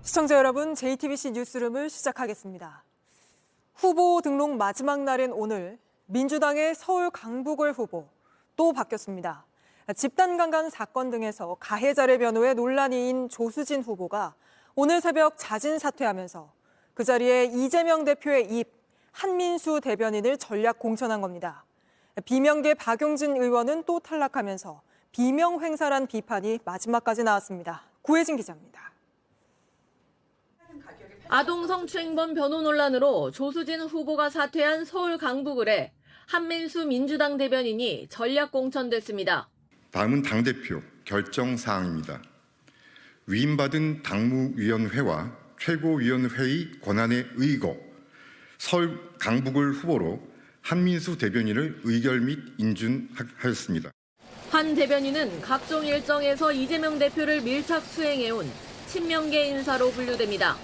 시청자 여러분, JTBC 뉴스룸을 시작하겠습니다. 후보 등록 마지막 날인 오늘 민주당의 서울 강북을 후보 또 바뀌었습니다. 집단강간 사건 등에서 가해자를 변호해 논란이인 조수진 후보가 오늘 새벽 자진 사퇴하면서 그 자리에 이재명 대표의 입 한민수 대변인을 전략 공천한 겁니다. 비명계 박용진 의원은 또 탈락하면서 비명횡사란 비판이 마지막까지 나왔습니다. 구혜진 기자입니다. 아동 성추행범 변호 논란으로 조수진 후보가 사퇴한 서울 강북을에 한민수 민주당 대변인이 전략 공천됐습니다. 다음은 당대표 결정사항입니다. 위임받은 당무위원회와 최고위원회의 권한에 의거 서울 강북을 후보로 한민수 대변인을 의결 및 인준하였습니다. 한 대변인은 각종 일정에서 이재명 대표를 밀착 수행해온 친명계 인사로 분류됩니다.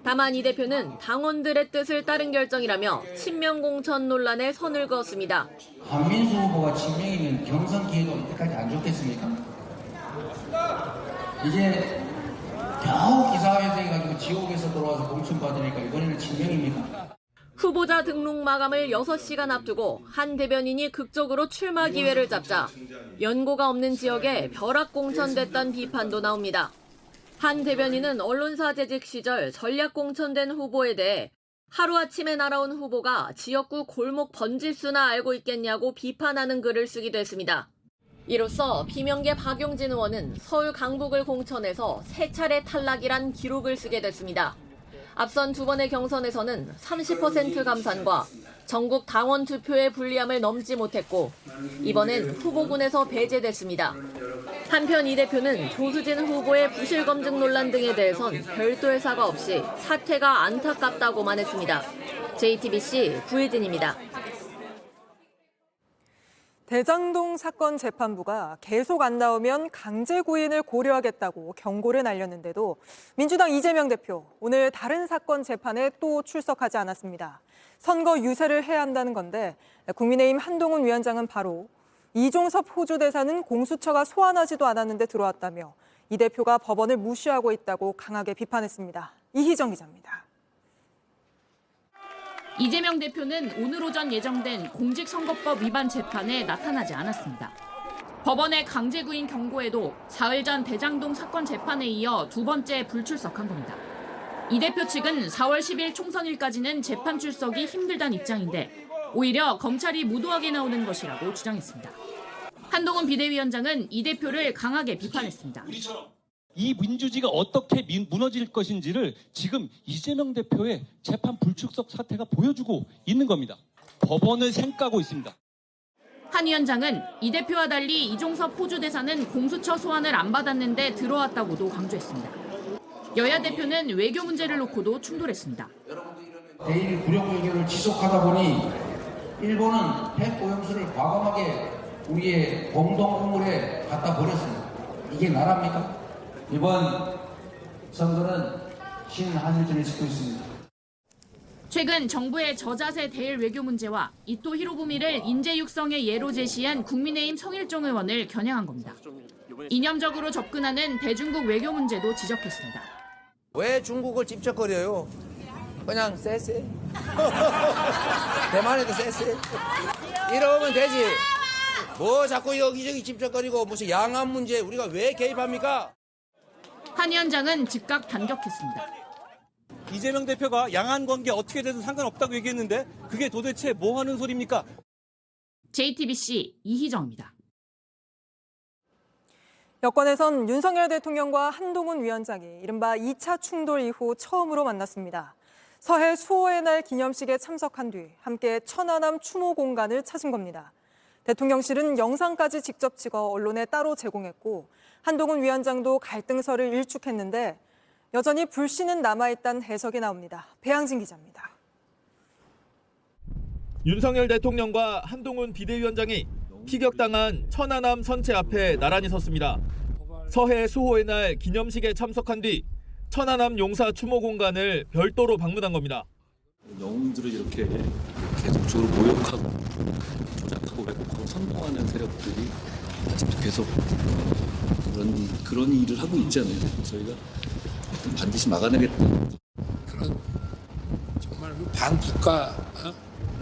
다만 이 대표는 당원들의 뜻을 따른 결정이라며 친명 공천 논란에 선을 그었습니다. 한민수 후보가 친명이면 경선 기회도 이때까지 안 좋겠습니까? 이제 겨우 기사회생 해가지고 지옥에서 돌아와서 공천받으니까 이번에는 친명입니까? 후보자 등록 마감을 6시간 앞두고 한 대변인이 극적으로 출마 기회를 잡자 연고가 없는 지역에 벼락 공천됐다는 비판도 나옵니다. 한 대변인은 언론사 재직 시절 전략 공천된 후보에 대해 하루아침에 날아온 후보가 지역구 골목 번지수나 알고 있겠냐고 비판하는 글을 쓰기도 했습니다. 이로써 비명계 박용진 의원은 서울 강북을 공천해서 3차례 탈락이란 기록을 쓰게 됐습니다. 앞선 2번의 경선에서는 30% 감산과 전국 당원 투표의 불리함을 넘지 못했고 이번엔 후보군에서 배제됐습니다. 한편 이 대표는 조수진 후보의 부실 검증 논란 등에 대해선 별도의 사과 없이 사퇴가 안타깝다고만 했습니다. JTBC 구혜진입니다. 대장동 사건 재판부가 계속 안 나오면 강제 구인을 고려하겠다고 경고를 날렸는데도 민주당 이재명 대표 오늘 다른 사건 재판에 또 출석하지 않았습니다. 선거 유세를 해야 한다는 건데 국민의힘 한동훈 위원장은 바로 이종섭 호주 대사는 공수처가 소환하지도 않았는데 들어왔다며 이 대표가 법원을 무시하고 있다고 강하게 비판했습니다. 이희정 기자입니다. 이재명 대표는 오늘 오전 예정된 공직선거법 위반 재판에 나타나지 않았습니다. 법원의 강제구인 경고에도 사흘 전 대장동 사건 재판에 이어 2번째 불출석한 겁니다. 이 대표 측은 4월 10일 총선일까지는 재판 출석이 힘들다는 입장인데 오히려 검찰이 무도하게 나오는 것이라고 주장했습니다. 한동훈 비대위원장은 이 대표를 강하게 비판했습니다. 이 민주주의가 어떻게 무너질 것인지를 지금 이재명 대표의 재판 불출석 사태가 보여주고 있는 겁니다. 법원을 생각하고 있습니다. 한 위원장은 이 대표와 달리 이종섭 호주 대사는 공수처 소환을 안 받았는데 들어왔다고도 강조했습니다. 여야 대표는 외교 문제를 놓고도 충돌했습니다. 대일 굴욕 외교를 지속하다 보니 일본은 핵 오염수를 과감하게 우리의 공동 우물에 갖다 버렸습니다. 이게 나라입니까? 이번 선거는 신한일전을 짓고 있습니다. 최근 정부의 저자세 대일 외교 문제와 이토 히로부미를 인재 육성의 예로 제시한 국민의힘 성일종 의원을 겨냥한 겁니다. 이념적으로 접근하는 대중국 외교 문제도 지적했습니다. 왜 중국을 찝쩍거려요? 그냥 쎄쎄. 대만에도 쎄쎄. 이러면 되지. 뭐 자꾸 여기저기 찝쩍거리고 무슨 양안 문제 우리가 왜 개입합니까? 한 위원장은 즉각 반격했습니다. 이재명 대표가 양안 관계 어떻게 되든 상관없다고 얘기했는데 그게 도대체 뭐 하는 소리입니까? JTBC 이희정입니다. 여권에선 윤석열 대통령과 한동훈 위원장이 이른바 2차 충돌 이후 처음으로 만났습니다. 서해 수호의 날 기념식에 참석한 뒤 함께 천안함 추모 공간을 찾은 겁니다. 대통령실은 영상까지 직접 찍어 언론에 따로 제공했고 한동훈 위원장도 갈등설을 일축했는데 여전히 불씨는 남아있다는 해석이 나옵니다. 배양진 기자입니다. 윤석열 대통령과 한동훈 비대위원장이 피격당한 천안함 선체 앞에 나란히 섰습니다. 서해 수호의 날 기념식에 참석한 뒤 천안함 용사 추모 공간을 별도로 방문한 겁니다. 영웅들을 이렇게 계속적으로 모욕하고 조작하고 왜곡하고 선동하는 세력들이 아직도 계속 그런 일을 하고 있잖아요. 저희가 반드시 막아내겠다는 그런 정말 반국가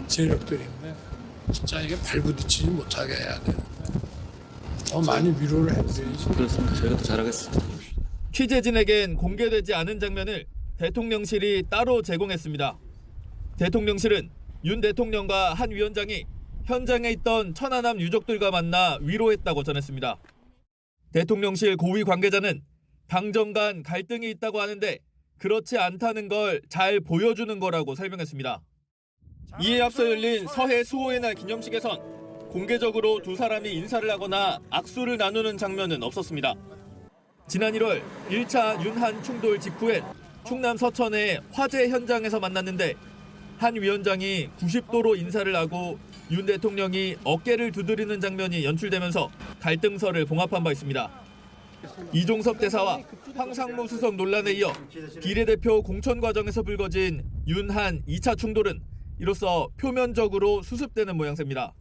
세력들인데 진짜 이게 발부딪히지 못하게 해야 되는데 더 많이 위로를 해드려야지. 그렇습니다. 저희가 더 잘하겠습니다. 취재진에겐 공개되지 않은 장면을 대통령실이 따로 제공했습니다. 대통령실은 윤 대통령과 한 위원장이 현장에 있던 천안함 유족들과 만나 위로했다고 전했습니다. 대통령실 고위 관계자는 당정 간 갈등이 있다고 하는데 그렇지 않다는 걸 잘 보여주는 거라고 설명했습니다. 이에 앞서 열린 서해 수호의 날 기념식에선 공개적으로 두 사람이 인사를 하거나 악수를 나누는 장면은 없었습니다. 지난 1월 1차 윤한 충돌 직후엔 충남 서천의 화재 현장에서 만났는데 한 위원장이 90도로 인사를 하고 윤 대통령이 어깨를 두드리는 장면이 연출되면서 갈등설을 봉합한 바 있습니다. 이종섭 대사와 황상무 수석 논란에 이어 비례대표 공천 과정에서 불거진 윤한 2차 충돌은 이로써 표면적으로 수습되는 모양새입니다.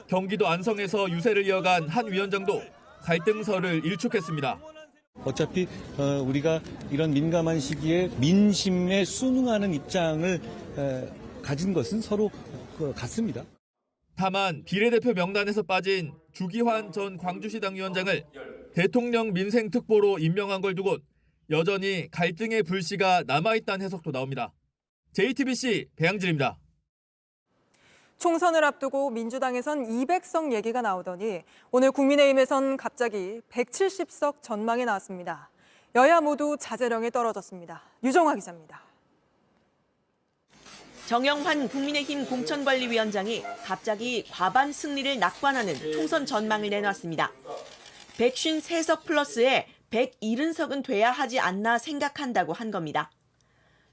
경기도 안성에서 유세를 이어간 한 위원장도 갈등설을 일축했습니다. 어차피 우리가 이런 민감한 시기에 민심에 순응하는 입장을 가진 것은 서로 같습니다. 다만 비례대표 명단에서 빠진 주기환 전 광주시당 위원장을 대통령 민생특보로 임명한 걸 두고 여전히 갈등의 불씨가 남아있다는 해석도 나옵니다. JTBC 배양진입니다. 총선을 앞두고 민주당에선 200석 얘기가 나오더니 오늘 국민의힘에선 갑자기 170석 전망이 나왔습니다. 여야 모두 자제령에 떨어졌습니다. 유정화 기자입니다. 정영환 국민의힘 공천관리위원장이 갑자기 과반 승리를 낙관하는 총선 전망을 내놨습니다. 153석 플러스에 170석은 돼야 하지 않나 생각한다고 한 겁니다.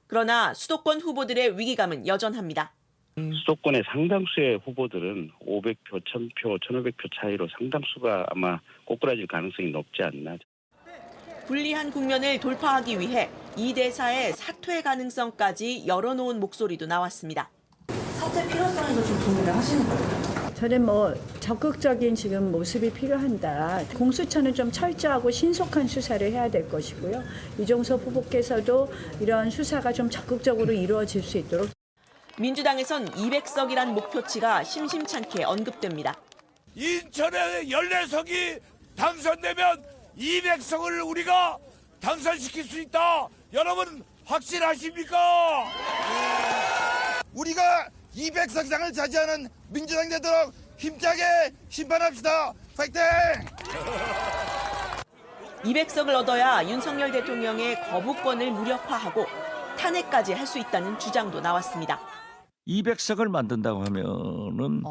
그러나 수도권 후보들의 위기감은 여전합니다. 수도권의 상당수의 후보들은 500표, 1000표, 1500표 차이로 상당수가 아마 꼬꾸라질 가능성이 높지 않나. 불리한 국면을 돌파하기 위해 이 대사의 사퇴 가능성까지 열어놓은 목소리도 나왔습니다. 사퇴 필요성에도 좀 동의를 하시는 거예요? 저는 적극적인 지금 모습이 필요한다. 공수처는 좀 철저하고 신속한 수사를 해야 될 것이고요. 이종섭 후보께서도 이런 수사가 좀 적극적으로 이루어질 수 있도록. 민주당에선 200석이란 목표치가 심심찮게 언급됩니다. 인천의 14석이 당선되면 200석을 우리가 당선시킬 수 있다. 여러분 확실하십니까? 우리가 200석 이상을 차지하는 민주당이 되도록 힘차게 심판합시다. 파이팅! 200석을 얻어야 윤석열 대통령의 거부권을 무력화하고 탄핵까지 할 수 있다는 주장도 나왔습니다. 200석을 만든다고 하면은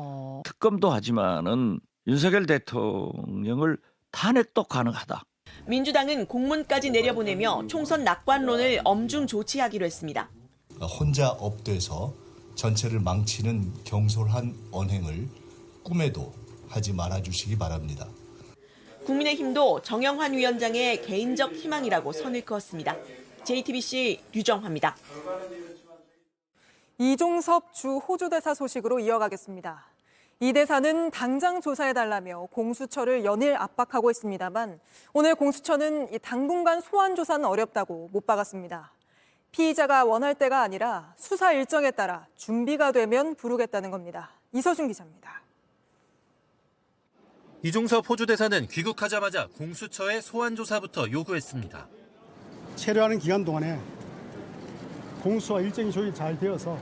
특검도 하지만은 윤석열 대통령을 탄핵도 가능하다. 민주당은 공문까지 내려보내며 총선 낙관론을 엄중 조치하기로 했습니다. 혼자 업돼서 전체를 망치는 경솔한 언행을 꿈에도 하지 말아주시기 바랍니다. 국민의힘도 정영환 위원장의 개인적 희망이라고 선을 그었습니다. JTBC 류정화입니다. 이종섭 주 호주 대사 소식으로 이어가겠습니다. 이 대사는 당장 조사해달라며 공수처를 연일 압박하고 있습니다만 오늘 공수처는 당분간 소환 조사는 어렵다고 못 박았습니다. 피의자가 원할 때가 아니라 수사 일정에 따라 준비가 되면 부르겠다는 겁니다. 이서준 기자입니다. 이종섭 호주 대사는 귀국하자마자 공수처의 소환 조사부터 요구했습니다. 체류하는 기간 동안에 공수와 일정이 조율이 잘 되어서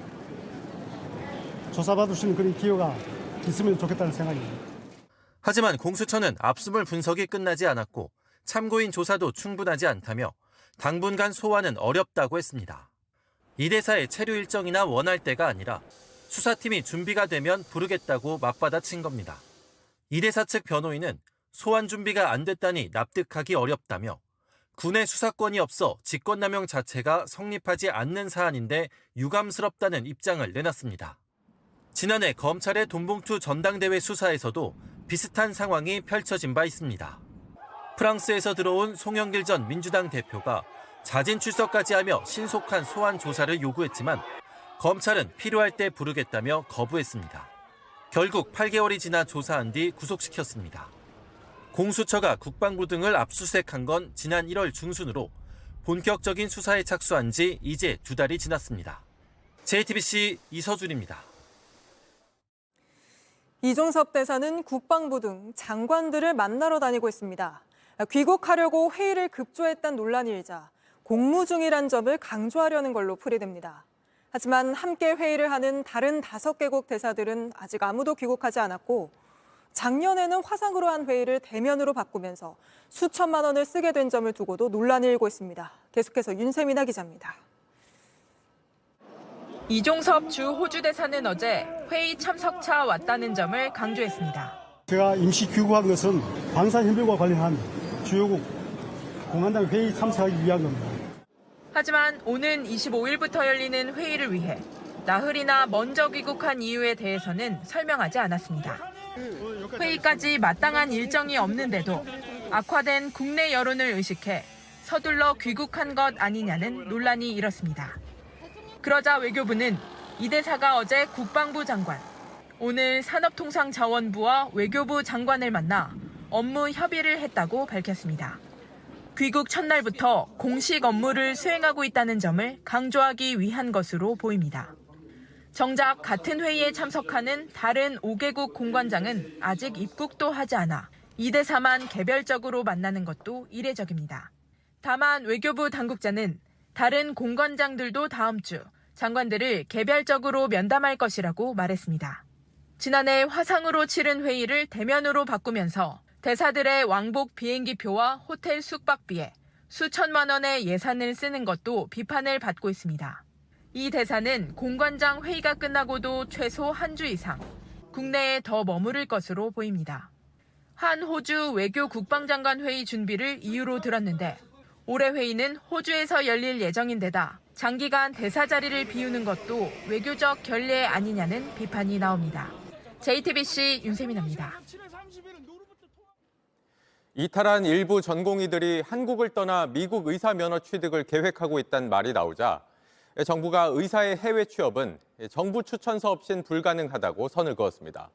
조사받을 수 있는 그런 기회가 있으면 좋겠다는 생각입니다. 하지만 공수처는 압수물 분석이 끝나지 않았고 참고인 조사도 충분하지 않다며 당분간 소환은 어렵다고 했습니다. 이 대사의 체류 일정이나 원할 때가 아니라 수사팀이 준비가 되면 부르겠다고 맞받아친 겁니다. 이 대사 측 변호인은 소환 준비가 안 됐다니 납득하기 어렵다며 군의 수사권이 없어 직권남용 자체가 성립하지 않는 사안인데 유감스럽다는 입장을 내놨습니다. 지난해 검찰의 돈봉투 전당대회 수사에서도 비슷한 상황이 펼쳐진 바 있습니다. 프랑스에서 들어온 송영길 전 민주당 대표가 자진 출석까지 하며 신속한 소환 조사를 요구했지만 검찰은 필요할 때 부르겠다며 거부했습니다. 결국 8개월이 지나 조사한 뒤 구속시켰습니다. 공수처가 국방부 등을 압수수색한 건 지난 1월 중순으로 본격적인 수사에 착수한 지 이제 2달이 지났습니다. JTBC 이서준입니다. 이종섭 대사는 국방부 등 장관들을 만나러 다니고 있습니다. 귀국하려고 회의를 급조했다는 논란이 일자 공무 중이란 점을 강조하려는 걸로 풀이됩니다. 하지만 함께 회의를 하는 다른 5개국 대사들은 아직 아무도 귀국하지 않았고 작년에는 화상으로 한 회의를 대면으로 바꾸면서 수천만 원을 쓰게 된 점을 두고도 논란이 일고 있습니다. 계속해서 윤세민아 기자입니다. 이종섭 주 호주 대사는 어제 회의 참석차 왔다는 점을 강조했습니다. 제가 임시 귀국한 것은 방산협력과 관련한 주요국 공안당 회의 참석하기 위한 겁니다. 하지만 오는 25일부터 열리는 회의를 위해 나흘이나 먼저 귀국한 이유에 대해서는 설명하지 않았습니다. 회의까지 마땅한 일정이 없는데도 악화된 국내 여론을 의식해 서둘러 귀국한 것 아니냐는 논란이 일었습니다. 그러자 외교부는 이 대사가 어제 국방부 장관, 오늘 산업통상자원부와 외교부 장관을 만나 업무 협의를 했다고 밝혔습니다. 귀국 첫날부터 공식 업무를 수행하고 있다는 점을 강조하기 위한 것으로 보입니다. 정작 같은 회의에 참석하는 다른 5개국 공관장은 아직 입국도 하지 않아 이 대사만 개별적으로 만나는 것도 이례적입니다. 다만 외교부 당국자는 다른 공관장들도 다음 주 장관들을 개별적으로 면담할 것이라고 말했습니다. 지난해 화상으로 치른 회의를 대면으로 바꾸면서 대사들의 왕복 비행기표와 호텔 숙박비에 수천만 원의 예산을 쓰는 것도 비판을 받고 있습니다. 이 대사는 공관장 회의가 끝나고도 최소 한 주 이상 국내에 더 머무를 것으로 보입니다. 한 호주 외교 국방장관 회의 준비를 이유로 들었는데 올해 회의는 호주에서 열릴 예정인데다 장기간 대사 자리를 비우는 것도 외교적 결례 아니냐는 비판이 나옵니다. JTBC 윤세민입니다. 이탈한 일부 전공의들이 한국을 떠나 미국 의사 면허 취득을 계획하고 있다는 말이 나오자 정부가 의사의 해외 취업은 정부 추천서 없인 불가능하다고 선을 그었습니다.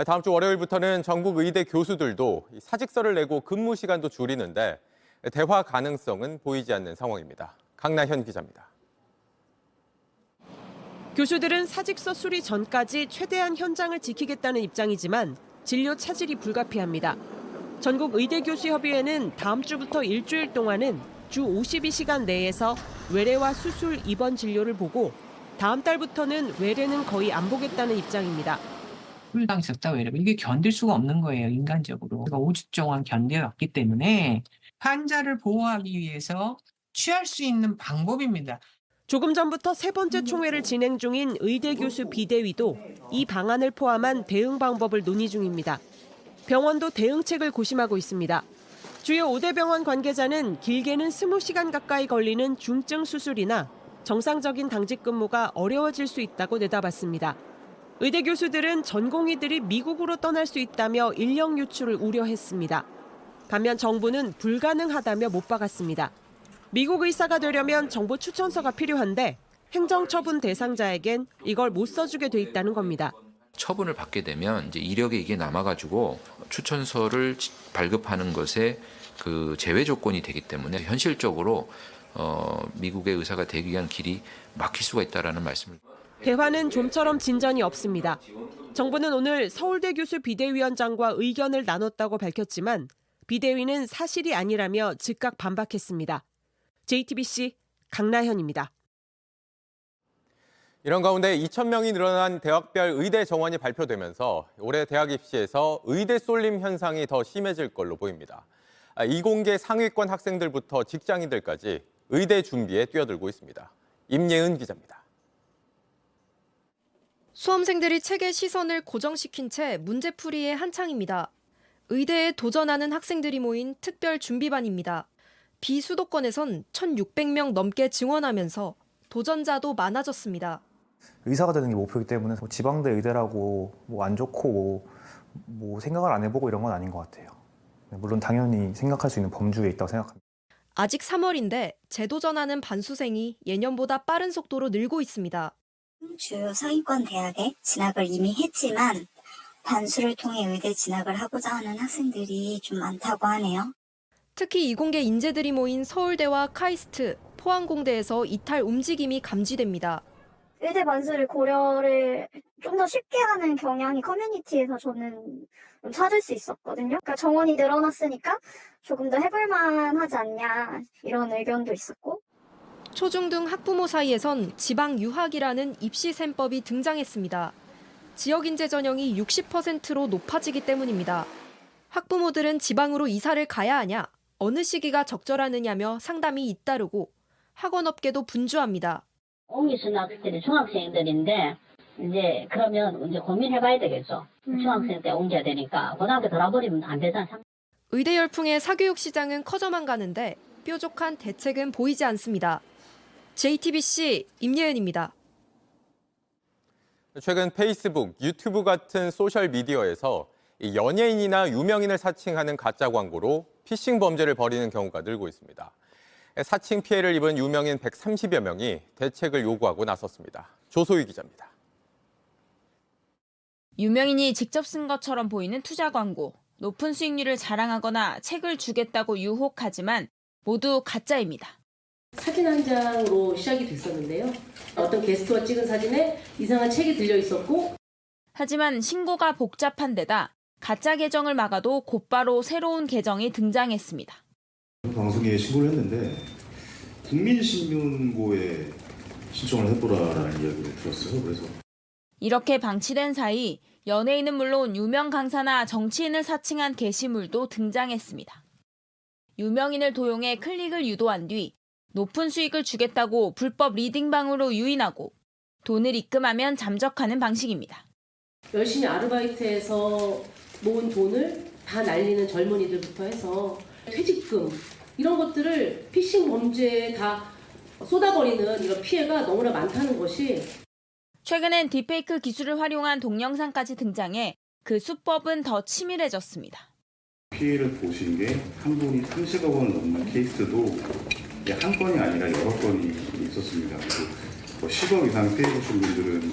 다음 주 월요일부터는 전국 의대 교수들도 사직서를 내고 근무 시간도 줄이는데 대화 가능성은 보이지 않는 상황입니다. 강나현 기자입니다. 교수들은 사직서 수리 전까지 최대한 현장을 지키겠다는 입장이지만 진료 차질이 불가피합니다. 전국 의대교수협의회는 다음 주부터 일주일 동안은 주 52시간 내에서 외래와 수술 입원 진료를 보고 다음 달부터는 외래는 거의 안 보겠다는 입장입니다. 홀당했었다 외래 이게 견딜 수가 없는 거예요, 인간적으로. 제가 5주 동안 견뎌왔기 때문에 환자를 보호하기 위해서 취할 수 있는 방법입니다. 조금 전부터 세 번째 총회를 진행 중인 의대교수 비대위도 이 방안을 포함한 대응 방법을 논의 중입니다. 병원도 대응책을 고심하고 있습니다. 주요 5대 병원 관계자는 길게는 20시간 가까이 걸리는 중증 수술이나 정상적인 당직 근무가 어려워질 수 있다고 내다봤습니다. 의대 교수들은 전공의들이 미국으로 떠날 수 있다며 인력 유출을 우려했습니다. 반면 정부는 불가능하다며 못 박았습니다. 미국 의사가 되려면 정부 추천서가 필요한데 행정처분 대상자에겐 이걸 못 써주게 돼 있다는 겁니다. 처분을 받게 되면 이제 이력에 이게 남아가지고 추천서를 발급하는 것에 그 제외 조건이 되기 때문에 현실적으로 미국의 의사가 되기 위한 길이 막힐 수가 있다라는 말씀을. 대화는 좀처럼 진전이 없습니다. 정부는 오늘 서울대 교수 비대위원장과 의견을 나눴다고 밝혔지만 비대위는 사실이 아니라며 즉각 반박했습니다. JTBC 강나현입니다. 이런 가운데 2,000명이 늘어난 대학별 의대 정원이 발표되면서 올해 대학 입시에서 의대 쏠림 현상이 더 심해질 걸로 보입니다. 이공계 상위권 학생들부터 직장인들까지 의대 준비에 뛰어들고 있습니다. 임예은 기자입니다. 수험생들이 책에 시선을 고정시킨 채 문제풀이에 한창입니다. 의대에 도전하는 학생들이 모인 특별 준비반입니다. 비수도권에선 1,600명 넘게 증원하면서 도전자도 많아졌습니다. 의사가 되는 게 목표이기 때문에 지방대 의대라고 안 좋고 생각을 안 해보고 이런 건 아닌 것 같아요. 물론 당연히 생각할 수 있는 범주에 있다고 생각합니다. 아직 3월인데 재도전하는 반수생이 예년보다 빠른 속도로 늘고 있습니다. 주요 상위권 대학에 진학을 이미 했지만 반수를 통해 의대 진학을 하고자 하는 학생들이 좀 많다고 하네요. 특히 이공계 인재들이 모인 서울대와 카이스트, 포항공대에서 이탈 움직임이 감지됩니다. 의대 반수를 고려를 좀 더 쉽게 하는 경향이 커뮤니티에서 저는 좀 찾을 수 있었거든요. 그러니까 정원이 늘어났으니까 조금 더 해볼만 하지 않냐 이런 의견도 있었고. 초중등 학부모 사이에선 지방 유학이라는 입시 셈법이 등장했습니다. 지역 인재 전형이 60%로 높아지기 때문입니다. 학부모들은 지방으로 이사를 가야 하냐, 어느 시기가 적절하느냐며 상담이 잇따르고 학원업계도 분주합니다. 옮길 수 있는 학생들이 중학생들인데 이제 그러면 이제 고민해봐야 되겠죠. 중학생 때 옮겨야 되니까 고등학교 돌아버리면 안 되잖아. 의대 열풍에 사교육 시장은 커져만 가는데 뾰족한 대책은 보이지 않습니다. JTBC 임예은입니다. 최근 페이스북, 유튜브 같은 소셜미디어에서 연예인이나 유명인을 사칭하는 가짜 광고로 피싱 범죄를 벌이는 경우가 늘고 있습니다. 사칭 피해를 입은 유명인 130여 명이 대책을 요구하고 나섰습니다. 조소희 기자입니다. 유명인이 직접 쓴 것처럼 보이는 투자 광고, 높은 수익률을 자랑하거나 책을 주겠다고 유혹하지만 모두 가짜입니다. 사진 한 장으로 시작이 됐었는데요. 어떤 게스트가 찍은 사진에 이상한 책이 들려 있었고, 하지만 신고가 복잡한 데다 가짜 계정을 막아도 곧바로 새로운 계정이 등장했습니다. 방송에 신고를 했는데 국민신문고에 신청을 해보라라는 이야기를 들었어요. 그래서 이렇게 방치된 사이 연예인은 물론 유명 강사나 정치인을 사칭한 게시물도 등장했습니다. 유명인을 도용해 클릭을 유도한 뒤 높은 수익을 주겠다고 불법 리딩방으로 유인하고 돈을 입금하면 잠적하는 방식입니다. 열심히 아르바이트해서 모은 돈을 다 날리는 젊은이들부터 해서 퇴직금 이런 것들을 피싱 범죄에 다 쏟아버리는 이런 피해가 너무나 많다는 것이 최근엔 딥페이크 기술을 활용한 동영상까지 등장해 그 수법은 더 치밀해졌습니다. 피해를 보신 게 한 분이 30억 원을 넘는 케이스도 한 건이 아니라 여러 건이 있었습니다. 그리고 10억 이상 피해 보신 분들은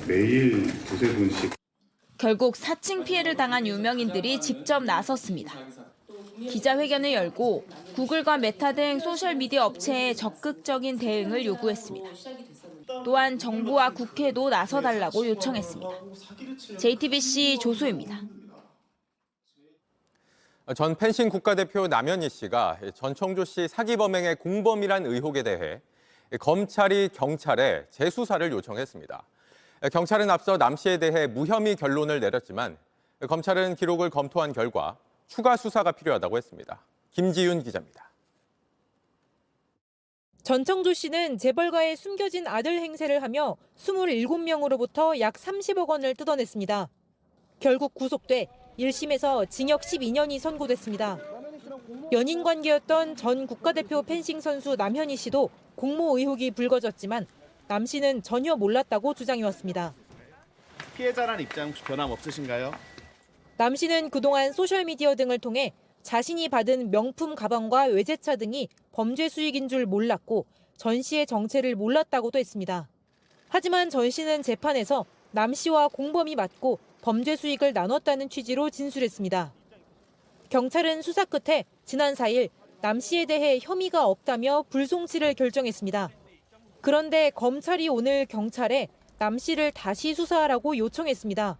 매일 두세 분씩. 결국 사칭 피해를 당한 유명인들이 직접 나섰습니다. 기자회견을 열고 구글과 메타 등 소셜미디어 업체에 적극적인 대응을 요구했습니다. 또한 정부와 국회도 나서달라고 요청했습니다. JTBC 조소입니다. 전 펜싱 국가대표 남현희 씨가 전청조 씨 사기 범행의 공범이란 의혹에 대해 검찰이 경찰에 재수사를 요청했습니다. 경찰은 앞서 남 씨에 대해 무혐의 결론을 내렸지만 검찰은 기록을 검토한 결과 추가 수사가 필요하다고 했습니다. 김지윤 기자입니다. 전청조 씨는 재벌가의 숨겨진 아들 행세를 하며 27명으로부터 약 30억 원을 뜯어냈습니다. 결국 구속돼 1심에서 징역 12년이 선고됐습니다. 연인 관계였던 전 국가대표 펜싱 선수 남현희 씨도 공모 의혹이 불거졌지만 남 씨는 전혀 몰랐다고 주장해왔습니다. 피해자라는 입장 혹시 변함없으신가요? 남 씨는 그동안 소셜미디어 등을 통해 자신이 받은 명품 가방과 외제차 등이 범죄 수익인 줄 몰랐고 전 씨의 정체를 몰랐다고도 했습니다. 하지만 전 씨는 재판에서 남 씨와 공범이 맞고 범죄 수익을 나눴다는 취지로 진술했습니다. 경찰은 수사 끝에 지난 4일 남 씨에 대해 혐의가 없다며 불송치를 결정했습니다. 그런데 검찰이 오늘 경찰에 남 씨를 다시 수사하라고 요청했습니다.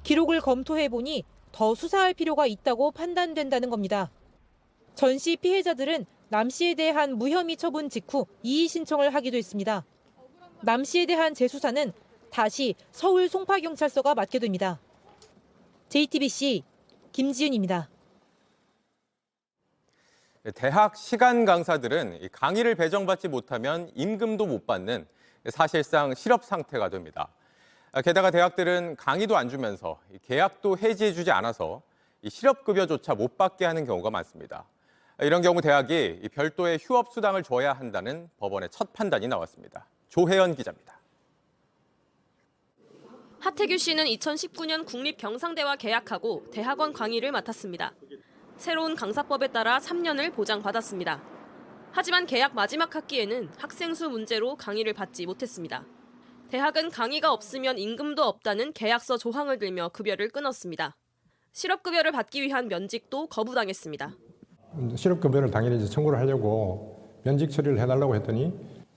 기록을 검토해보니 더 수사할 필요가 있다고 판단된다는 겁니다. 전 씨 피해자들은 남 씨에 대한 무혐의 처분 직후 이의 신청을 하기도 했습니다. 남 씨에 대한 재수사는 다시 서울 송파경찰서가 맡게 됩니다. JTBC 김지윤입니다. 대학 시간 강사들은 강의를 배정받지 못하면 임금도 못 받는 사실상 실업 상태가 됩니다. 게다가 대학들은 강의도 안 주면서 계약도 해지해주지 않아서 실업급여조차 못 받게 하는 경우가 많습니다. 이런 경우 대학이 별도의 휴업수당을 줘야 한다는 법원의 첫 판단이 나왔습니다. 조혜연 기자입니다. 하태규 씨는 2019년 국립경상대와 계약하고 대학원 강의를 맡았습니다. 새로운 강사법에 따라 3년을 보장받았습니다. 하지만 계약 마지막 학기에는 학생 수 문제로 강의를 받지 못했습니다. 대학은 강의가 없으면 임금도 없다는 계약서 조항을 들며 급여를 끊었습니다. 실업급여를 받기 위한 면직도 거부당했습니다. 실업급여를 당연히 이제 청구를 하려고 면직 처리를 해달라고 했더니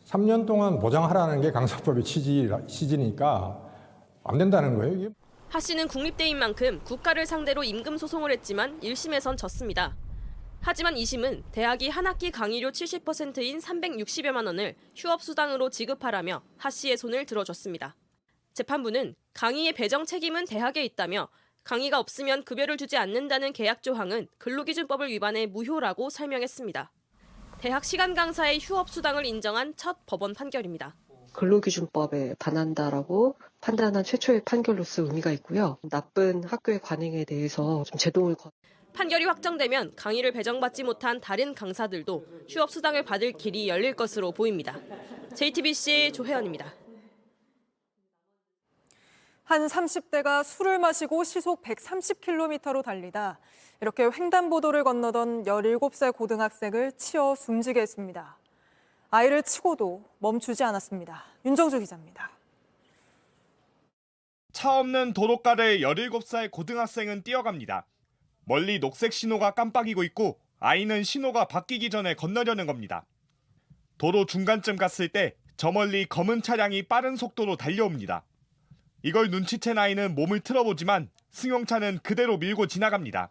3년 동안 보장하라는 게 강사법의 취지니까 안 된다는 거예요. 이게. 하 씨는 국립대인 만큼 국가를 상대로 임금 소송을 했지만 1심에선 졌습니다. 하지만 2심은 대학이 한 학기 강의료 70%인 360여만 원을 휴업수당으로 지급하라며 하 씨의 손을 들어줬습니다. 재판부는 강의의 배정 책임은 대학에 있다며 강의가 없으면 급여를 주지 않는다는 계약 조항은 근로기준법을 위반해 무효라고 설명했습니다. 대학 시간 강사의 휴업수당을 인정한 첫 법원 판결입니다. 근로기준법에 반한다라고 판단한 최초의 판결로서 의미가 있고요. 나쁜 학교의 관행에 대해서 좀 제동을 판결이 확정되면 강의를 배정받지 못한 다른 강사들도 휴업수당을 받을 길이 열릴 것으로 보입니다. JTBC 조혜연입니다. 한 30대가 술을 마시고 시속 130km로 달리다 이렇게 횡단보도를 건너던 17살 고등학생을 치어 숨지게 했습니다. 아이를 치고도 멈추지 않았습니다. 윤정주 기자입니다. 차 없는 도로가를 17살 고등학생은 뛰어갑니다. 멀리 녹색 신호가 깜빡이고 있고 아이는 신호가 바뀌기 전에 건너려는 겁니다. 도로 중간쯤 갔을 때 저 멀리 검은 차량이 빠른 속도로 달려옵니다. 이걸 눈치챈 아이는 몸을 틀어보지만 승용차는 그대로 밀고 지나갑니다.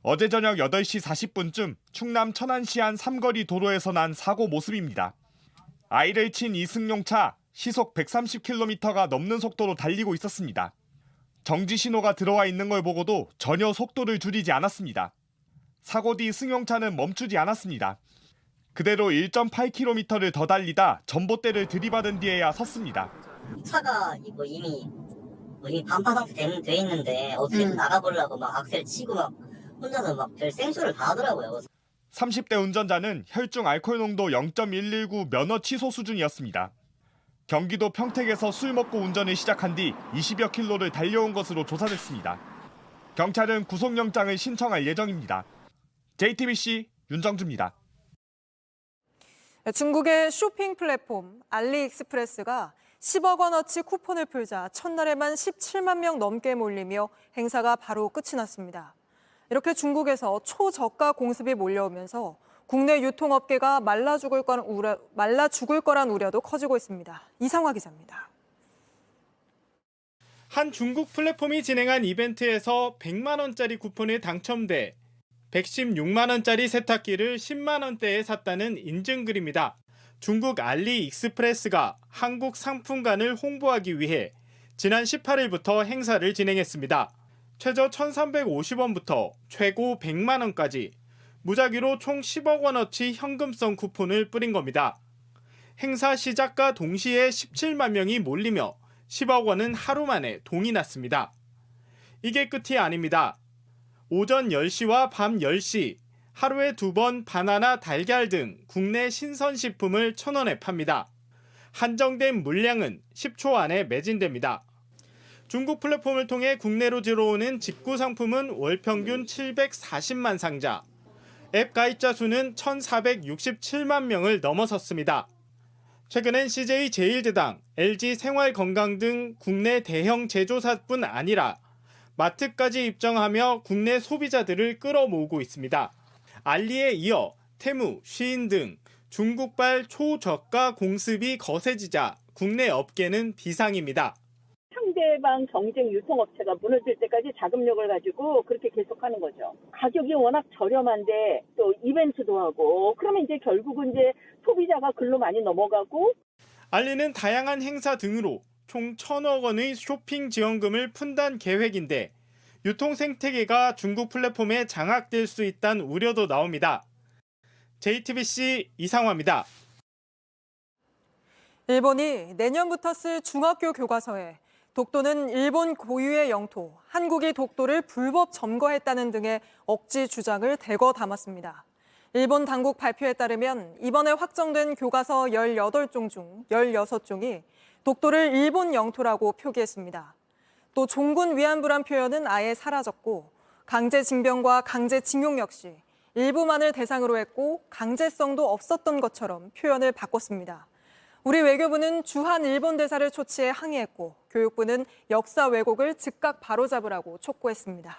어제 저녁 8시 40분쯤 충남 천안시 한 삼거리 도로에서 난 사고 모습입니다. 아이를 친 이 승용차 시속 130km가 넘는 속도로 달리고 있었습니다. 정지 신호가 들어와 있는 걸 보고도 전혀 속도를 줄이지 않았습니다. 사고 뒤 승용차는 멈추지 않았습니다. 그대로 1.8km를 더 달리다 전봇대를 들이받은 뒤에야 섰습니다. 차가 이미 반파 상태 돼 있는데 어떻게 나가보려고 막 악셀 치고 막 혼자서 막 별 생수를 다 하더라고요. 30대 운전자는 혈중 알코올 농도 0.119 면허 취소 수준이었습니다. 경기도 평택에서 술 먹고 운전을 시작한 뒤 20여 킬로를 달려온 것으로 조사됐습니다. 경찰은 구속영장을 신청할 예정입니다. JTBC 윤정주입니다. 중국의 쇼핑 플랫폼 알리익스프레스가 10억 원어치 쿠폰을 풀자 첫날에만 17만 명 넘게 몰리며 행사가 바로 끝이 났습니다. 이렇게 중국에서 초저가 공습이 몰려오면서 국내 유통업계가 말라 죽을 거란 우려도 커지고 있습니다. 이상화 기자입니다. 한 중국 플랫폼이 진행한 이벤트에서 100만 원짜리 쿠폰에 당첨돼 116만 원짜리 세탁기를 10만 원대에 샀다는 인증글입니다. 중국 알리익스프레스가 한국 상품관을 홍보하기 위해 지난 18일부터 행사를 진행했습니다. 최저 1,350원부터 최고 100만 원까지 무작위로 총 10억 원어치 현금성 쿠폰을 뿌린 겁니다. 행사 시작과 동시에 17만 명이 몰리며 10억 원은 하루 만에 동이 났습니다. 이게 끝이 아닙니다. 오전 10시와 밤 10시 하루에 2번 바나나, 달걀 등 국내 신선식품을 1,000원에 팝니다. 한정된 물량은 10초 안에 매진됩니다. 중국 플랫폼을 통해 국내로 들어오는 직구 상품은 월 평균 740만 상자, 앱 가입자 수는 1,467만 명을 넘어섰습니다. 최근엔 CJ 제일제당, LG 생활건강 등 국내 대형 제조사뿐 아니라 마트까지 입점하며 국내 소비자들을 끌어모으고 있습니다. 알리에 이어 테무, 쉬인 등 중국발 초저가 공습이 거세지자 국내 업계는 비상입니다. 상대방 경쟁 유통업체가 무너질 때까지 자금력을 가지고 그렇게 계속하는 거죠. 가격이 워낙 저렴한데 또 이벤트도 하고 그러면 이제 결국은 이제 소비자가 글로 많이 넘어가고. 알리는 다양한 행사 등으로 총 1,000억 원의 쇼핑 지원금을 푼단 계획인데 유통 생태계가 중국 플랫폼에 장악될 수 있다는 우려도 나옵니다. JTBC 이상화입니다. 일본이 내년부터 쓸 중학교 교과서에 독도는 일본 고유의 영토, 한국이 독도를 불법 점거했다는 등의 억지 주장을 대거 담았습니다. 일본 당국 발표에 따르면 이번에 확정된 교과서 18종 중 16종이 독도를 일본 영토라고 표기했습니다. 또 종군 위안부란 표현은 아예 사라졌고 강제징병과 강제징용 역시 일부만을 대상으로 했고 강제성도 없었던 것처럼 표현을 바꿨습니다. 우리 외교부는 주한 일본 대사를 초치해 항의했고 교육부는 역사 왜곡을 즉각 바로잡으라고 촉구했습니다.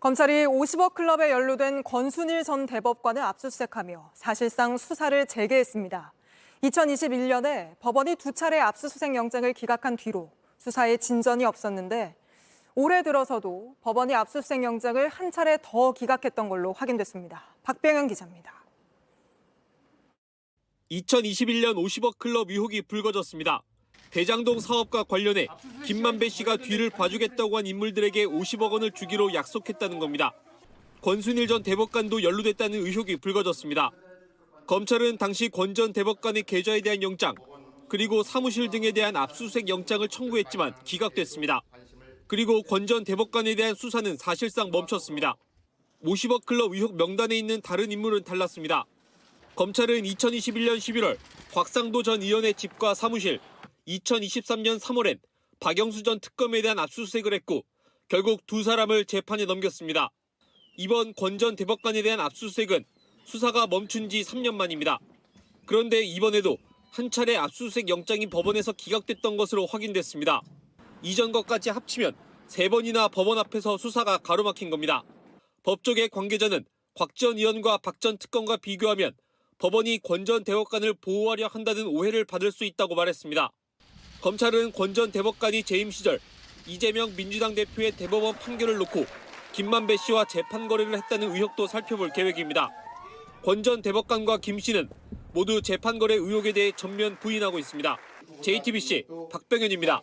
검찰이 50억 클럽에 연루된 권순일 전 대법관을 압수수색하며 사실상 수사를 재개했습니다. 2021년에 법원이 2차례 압수수색 영장을 기각한 뒤로 수사에 진전이 없었는데 올해 들어서도 법원이 압수수색 영장을 한 차례 더 기각했던 걸로 확인됐습니다. 박병현 기자입니다. 2021년 50억 클럽 의혹이 불거졌습니다. 대장동 사업과 관련해 김만배 씨가 뒤를 봐주겠다고 한 인물들에게 50억 원을 주기로 약속했다는 겁니다. 권순일 전 대법관도 연루됐다는 의혹이 불거졌습니다. 검찰은 당시 권 전 대법관의 계좌에 대한 영장, 그리고 사무실 등에 대한 압수수색 영장을 청구했지만 기각됐습니다. 그리고 권 전 대법관에 대한 수사는 사실상 멈췄습니다. 50억 클럽 의혹 명단에 있는 다른 인물은 달랐습니다. 검찰은 2021년 11월 곽상도 전 의원의 집과 사무실, 2023년 3월엔 박영수 전 특검에 대한 압수수색을 했고 결국 두 사람을 재판에 넘겼습니다. 이번 권 전 대법관에 대한 압수수색은 수사가 멈춘 지 3년 만입니다. 그런데 이번에도 한 차례 압수수색 영장이 법원에서 기각됐던 것으로 확인됐습니다. 이전 것까지 합치면 3번이나 법원 앞에서 수사가 가로막힌 겁니다. 법조계 관계자는 곽 전 의원과 박 전 특검과 비교하면 법원이 권 전 대법관을 보호하려 한다는 오해를 받을 수 있다고 말했습니다. 검찰은 권 전 대법관이 재임 시절 이재명 민주당 대표의 대법원 판결을 놓고 김만배 씨와 재판 거래를 했다는 의혹도 살펴볼 계획입니다. 권 전 대법관과 김 씨는 모두 재판 거래 의혹에 대해 전면 부인하고 있습니다. JTBC 박병현입니다.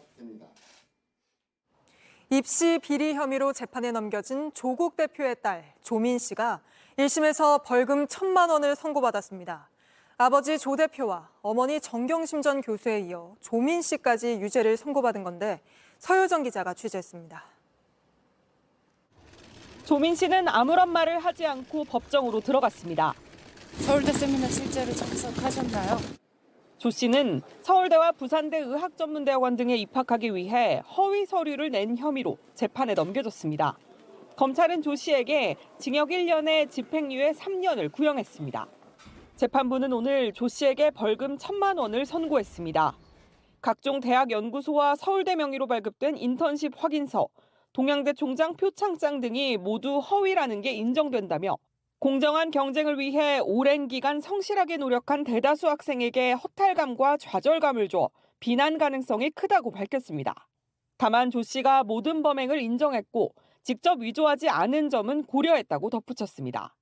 입시 비리 혐의로 재판에 넘겨진 조국 대표의 딸 조민 씨가 1심에서 벌금 1,000만 원을 선고받았습니다. 아버지 조 대표와 어머니 정경심 전 교수에 이어 조민 씨까지 유죄를 선고받은 건데 서효정 기자가 취재했습니다. 조민 씨는 아무런 말을 하지 않고 법정으로 들어갔습니다. 서울대 세미나 실제로 참석하셨나요? 조 씨는 서울대와 부산대 의학전문대학원 등에 입학하기 위해 허위 서류를 낸 혐의로 재판에 넘겨졌습니다. 검찰은 조 씨에게 징역 1년에 집행유예 3년을 구형했습니다. 재판부는 오늘 조 씨에게 벌금 1,000만 원을 선고했습니다. 각종 대학 연구소와 서울대 명의로 발급된 인턴십 확인서, 동양대 총장 표창장 등이 모두 허위라는 게 인정된다며 공정한 경쟁을 위해 오랜 기간 성실하게 노력한 대다수 학생에게 허탈감과 좌절감을 줘 비난 가능성이 크다고 밝혔습니다. 다만 조 씨가 모든 범행을 인정했고 직접 위조하지 않은 점은 고려했다고 덧붙였습니다.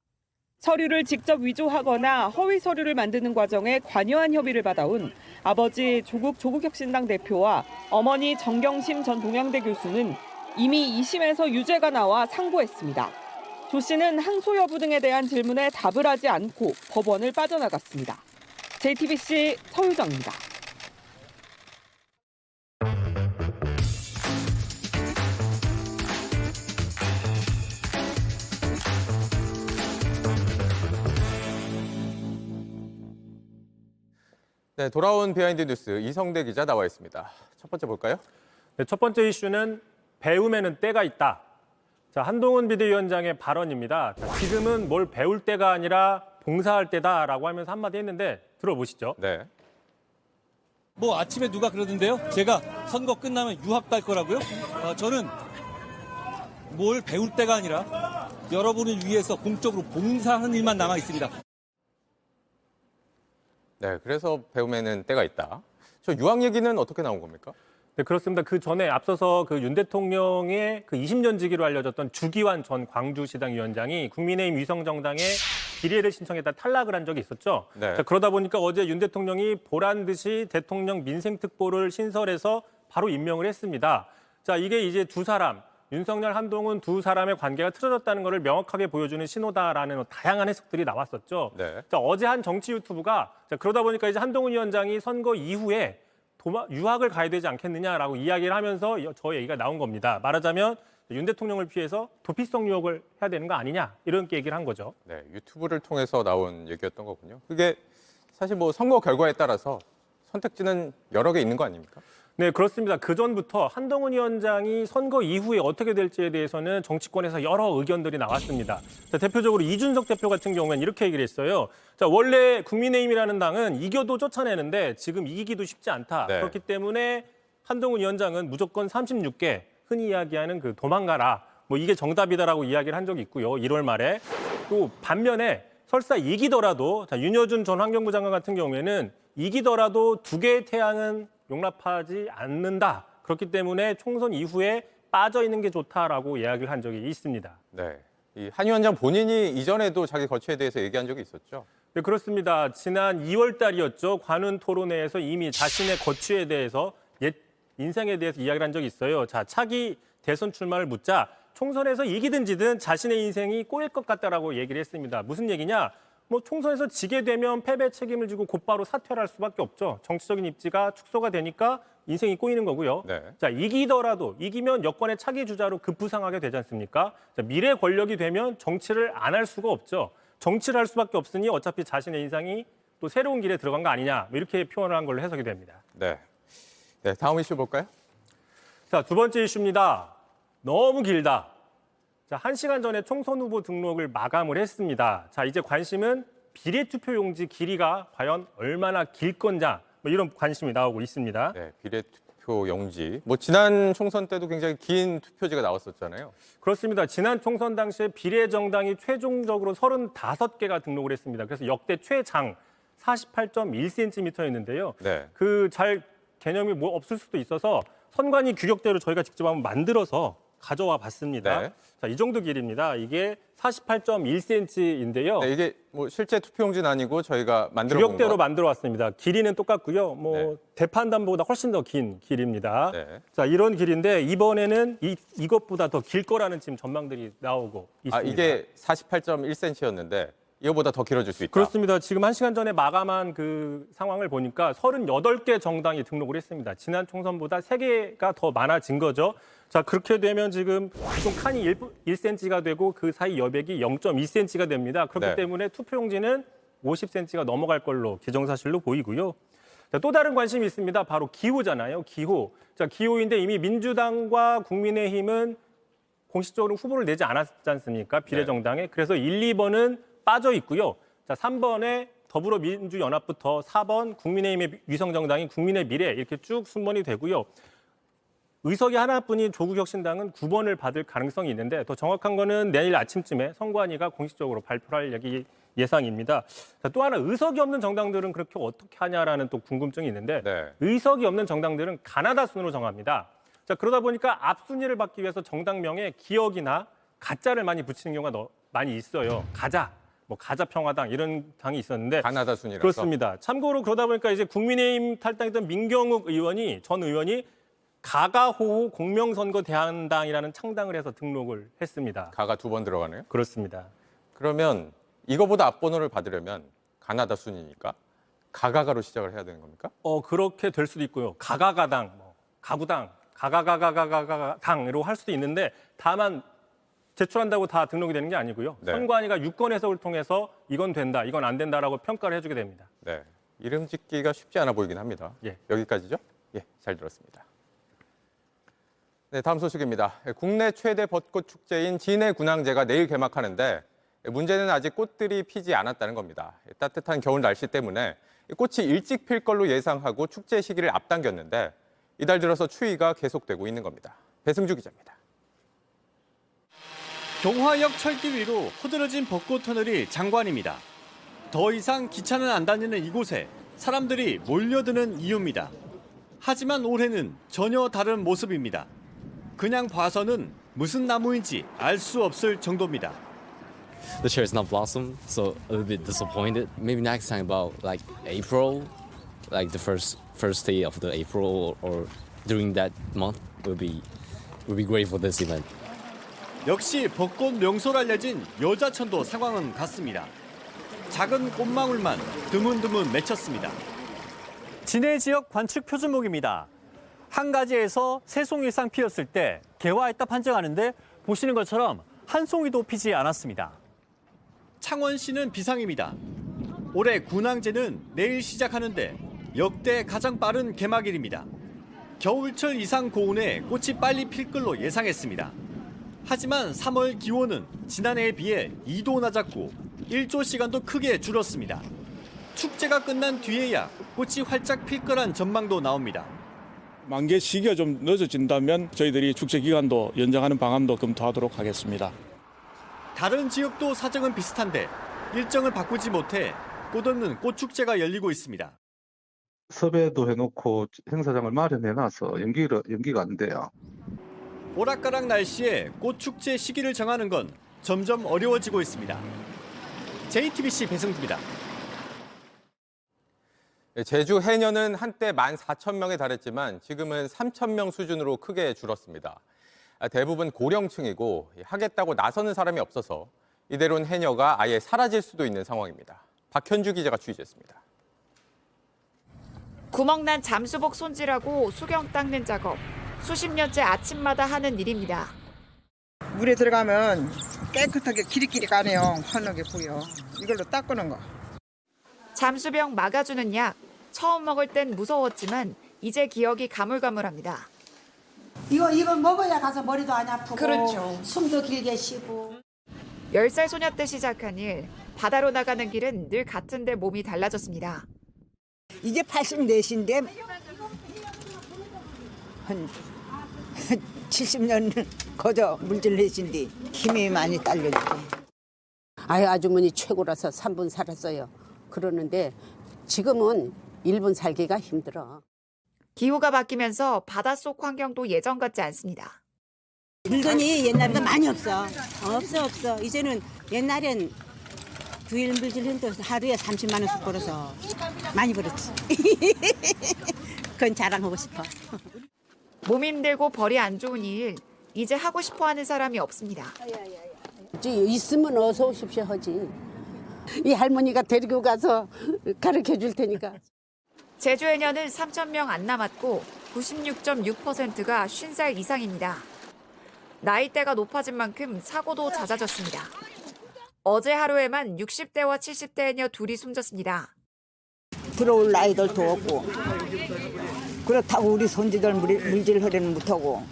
서류를 직접 위조하거나 허위 서류를 만드는 과정에 관여한 혐의를 받아온 아버지 조국혁신당 대표와 어머니 정경심 전 동양대 교수는 이미 2심에서 유죄가 나와 상고했습니다. 조 씨는 항소 여부 등에 대한 질문에 답을 하지 않고 법원을 빠져나갔습니다. JTBC 서유정입니다. 네, 돌아온 비하인드 뉴스 이성대 기자 나와 있습니다. 첫 번째 볼까요? 네, 첫 번째 이슈는 배움에는 때가 있다. 자, 한동훈 비대위원장의 발언입니다. 자, 지금은 뭘 배울 때가 아니라 봉사할 때다라고 하면서 한마디 했는데 들어보시죠. 네. 뭐 아침에 누가 그러던데요? 제가 선거 끝나면 유학 갈 거라고요? 저는 뭘 배울 때가 아니라 여러분을 위해서 공적으로 봉사하는 일만 남아 있습니다. 네, 그래서 배움에는 때가 있다. 저 유학 얘기는 어떻게 나온 겁니까? 네, 그렇습니다. 그 전에 앞서서 그 윤 대통령의 그 20년 지기로 알려졌던 주기환 전 광주시당 위원장이 국민의힘 위성정당에 비례를 신청했다 탈락을 한 적이 있었죠. 네. 자, 그러다 보니까 어제 윤 대통령이 보란 듯이 대통령 민생특보를 신설해서 바로 임명을 했습니다. 자, 이게 이제 두 사람, 윤석열, 한동훈 두 사람의 관계가 틀어졌다는 것을 명확하게 보여주는 신호다라는 다양한 해석들이 나왔었죠. 네. 자, 어제 한 정치 유튜브가 자, 그러다 보니까 이제 한동훈 위원장이 선거 이후에 유학을 가야 되지 않겠느냐라고 이야기를 하면서 저 얘기가 나온 겁니다. 말하자면 윤 대통령을 피해서 도피성 유학을 해야 되는 거 아니냐 이런 얘기를 한 거죠. 네, 유튜브를 통해서 나온 얘기였던 거군요. 그게 사실 뭐 선거 결과에 따라서 선택지는 여러 개 있는 거 아닙니까? 네, 그렇습니다. 그전부터 한동훈 위원장이 선거 이후에 어떻게 될지에 대해서는 정치권에서 여러 의견들이 나왔습니다. 자, 대표적으로 이준석 대표 같은 경우에는 이렇게 얘기를 했어요. 자, 원래 국민의힘이라는 당은 이겨도 쫓아내는데 지금 이기기도 쉽지 않다. 네. 그렇기 때문에 한동훈 위원장은 무조건 36개, 흔히 이야기하는 그 도망가라. 뭐 이게 정답이다라고 이야기를 한 적이 있고요. 1월 말에. 또 반면에 설사 이기더라도 윤여준 전 환경부 장관 같은 경우에는 이기더라도 2개의 태양은 용납하지 않는다. 그렇기 때문에 총선 이후에 빠져 있는 게 좋다라고 이야기를 한 적이 있습니다. 네. 이 한 위원장 본인이 이전에도 자기 거취에 대해서 얘기한 적이 있었죠? 네, 그렇습니다. 지난 2월 달이었죠. 관훈 토론회에서 이미 자신의 거취에 대해서 옛 인생에 대해서 이야기를 한 적이 있어요. 자, 차기 대선 출마를 묻자 총선에서 이기든 지든 자신의 인생이 꼬일 것 같다라고 얘기를 했습니다. 무슨 얘기냐? 뭐 총선에서 지게 되면 패배 책임을 지고 곧바로 사퇴를 할 수밖에 없죠. 정치적인 입지가 축소가 되니까 인생이 꼬이는 거고요. 네. 자, 이기면 여권의 차기 주자로 급부상하게 되지 않습니까? 자, 미래 권력이 되면 정치를 안 할 수가 없죠. 정치를 할 수밖에 없으니 어차피 자신의 인생이 또 새로운 길에 들어간 거 아니냐, 이렇게 표현을 한 걸로 해석이 됩니다. 네. 네, 다음 이슈 볼까요? 자, 2번째 이슈입니다. 너무 길다. 자, 1시간 전에 총선 후보 등록을 마감을 했습니다. 자, 이제 관심은 비례투표용지 길이가 과연 얼마나 길 건냐, 뭐 이런 관심이 나오고 있습니다. 네, 비례투표용지. 뭐 지난 총선 때도 굉장히 긴 투표지가 나왔었잖아요. 그렇습니다. 지난 총선 당시에 비례정당이 최종적으로 35개가 등록을 했습니다. 그래서 역대 최장 48.1cm였는데요. 네. 그 잘 개념이 뭐 없을 수도 있어서 선관위 규격대로 저희가 직접 한번 만들어서 가져와 봤습니다. 네. 자, 이 정도 길입니다. 이게 48.1cm인데요. 네, 이게 뭐 실제 투표용지는 아니고 저희가 만들어 본 규격대로 거. 만들어 왔습니다. 길이는 똑같고요. 뭐 네. 대판단보다 훨씬 더 긴 길입니다. 네. 자, 이런 길인데 이번에는 이것보다 더 길 거라는 지금 전망들이 나오고 있습니다. 아, 이게 48.1cm였는데 이거보다 더 길어질 수 있다. 그렇습니다. 지금 1시간 전에 마감한 그 상황을 보니까 38개 정당이 등록을 했습니다. 지난 총선보다 3개가 더 많아진 거죠. 자, 그렇게 되면 지금 좀 칸이 1cm가 되고 그 사이 여백이 0.2cm가 됩니다. 그렇기 네. 때문에 투표용지는 50cm가 넘어갈 걸로 기정사실로 보이고요. 자, 또 다른 관심이 있습니다. 바로 기호잖아요. 기호. 자, 기호인데 이미 민주당과 국민의힘은 공식적으로 후보를 내지 않았지 않습니까? 비례정당에. 그래서 1, 2번은 빠져 있고요. 자, 3번에 더불어민주연합부터 4번 국민의힘의 위성정당인 국민의 미래 이렇게 쭉 순번이 되고요. 의석이 하나뿐인 조국혁신당은 9번을 받을 가능성이 있는데 더 정확한 거는 내일 아침쯤에 선관위가 공식적으로 발표할 예상입니다. 자, 또 하나 의석이 없는 정당들은 그렇게 어떻게 하냐라는 또 궁금증이 있는데 네. 의석이 없는 정당들은 가나다 순으로 정합니다. 자, 그러다 보니까 앞순위를 받기 위해서 정당명에 기억이나 가짜를 많이 붙이는 경우가 많이 있어요. 가자 평화당 이런 당이 있었는데 가나다 순이라서. 그렇습니다. 참고로 그러다 보니까 이제 국민의힘 탈당했던 민경욱 전 의원이 가가호우 공명선거 대안당이라는 창당을 해서 등록을 했습니다. 가가 2번 들어가네요. 그렇습니다. 그러면 이거보다 앞번호를 받으려면 가나다 순이니까 가가가로 시작을 해야 되는 겁니까? 그렇게 될 수도 있고요. 가가가당, 가구당, 가가가가가가당으로 할 수도 있는데 다만 제출한다고 다 등록이 되는 게 아니고요. 네. 선관위가 유권 해석을 통해서 이건 된다, 이건 안 된다라고 평가를 해주게 됩니다. 네. 이름 짓기가 쉽지 않아 보이긴 합니다. 예. 여기까지죠? 예, 잘 들었습니다. 네, 다음 소식입니다. 국내 최대 벚꽃 축제인 진해군항제가 내일 개막하는데 문제는 아직 꽃들이 피지 않았다는 겁니다. 따뜻한 겨울 날씨 때문에 꽃이 일찍 필 걸로 예상하고 축제 시기를 앞당겼는데 이달 들어서 추위가 계속되고 있는 겁니다. 배승주 기자입니다. 경화역 철길 위로 허드러진 벚꽃 터널이 장관입니다. 더 이상 기차는 안 다니는 이곳에 사람들이 몰려드는 이유입니다. 하지만 올해는 전혀 다른 모습입니다. 그냥 봐서는 무슨 나무인지 알 수 없을 정도입니다. The cherry is not blossom, so a little bit disappointed. Maybe next time about like April, like the first day of the April or during that month will be great for this event. 역시 벚꽃 명소로 알려진 여자천도 상황은 같습니다. 작은 꽃망울만 드문드문 맺혔습니다. 진해 지역 관측 표준목입니다. 한 가지에서 세 송이 이상 피었을 때 개화했다 판정하는데 보시는 것처럼 한 송이도 피지 않았습니다. 창원시는 비상입니다. 올해 군항제는 내일 시작하는데 역대 가장 빠른 개막일입니다. 겨울철 이상 고온에 꽃이 빨리 필 걸로 예상했습니다. 하지만 3월 기온은 지난해에 비해 2도 낮았고 일조 시간도 크게 줄었습니다. 축제가 끝난 뒤에야 꽃이 활짝 필 거란 전망도 나옵니다. 만개 시기가 좀 늦어진다면 저희들이 축제 기간도 연장하는 방안도 검토하도록 하겠습니다. 다른 지역도 사정은 비슷한데 일정을 바꾸지 못해 꽃없는 꽃축제가 열리고 있습니다. 섭외도 해놓고 행사장을 마련해놔서 연기가 안 돼요. 오락가락 날씨에 꽃축제 시기를 정하는 건 점점 어려워지고 있습니다. JTBC 배승주입니다. 제주 해녀는 한때 14,000명에 달했지만 지금은 3,000명 수준으로 크게 줄었습니다. 대부분 고령층이고 하겠다고 나서는 사람이 없어서 이대로는 해녀가 아예 사라질 수도 있는 상황입니다. 박현주 기자가 취재했습니다. 구멍난 잠수복 손질하고 수경 닦는 작업. 수십 년째 아침마다 하는 일입니다. 물에 들어가면 깨끗하게 기리기리 가네요. 환하게 보여. 이걸로 닦는 거. 잠수병 막아주는 약. 처음 먹을 땐 무서웠지만 이제 기억이 가물가물합니다. 이거 먹어야 가서 머리도 안 아프고 그렇죠. 숨도 길게 쉬고. 10살 소녀 때 시작한 일. 바다로 나가는 길은 늘 같은데 몸이 달라졌습니다. 이제 84인데 한 70년 거저 물질 내신디 힘이 많이 딸려있대. 아유 아주머니 최고라서 3분 살았어요. 그러는데 지금은 1분 살기가 힘들어. 기후가 바뀌면서 바닷속 환경도 예전 같지 않습니다. 물건이 옛날보다 많이 없어. 없어. 이제는 옛날엔 9일 물질 흔들어서 하루에 30만 원씩 벌어서 많이 벌었지. 그건 자랑하고 싶어. 몸 힘들고 벌이 안 좋은 일. 이제 하고 싶어 하는 사람이 없습니다. 있으면 어서 오십시오 하지. 이 할머니가 데리고 가서 가르쳐 줄 테니까. 제주 해녀는 3,000명 안 남았고 96.6%가 50살 이상입니다. 나이대가 높아진 만큼 사고도 잦아졌습니다. 어제 하루에만 60대와 70대 해녀 둘이 숨졌습니다. 들어올 아이들도 없고 그렇다고 우리 손지들 물질 허리는 못하고.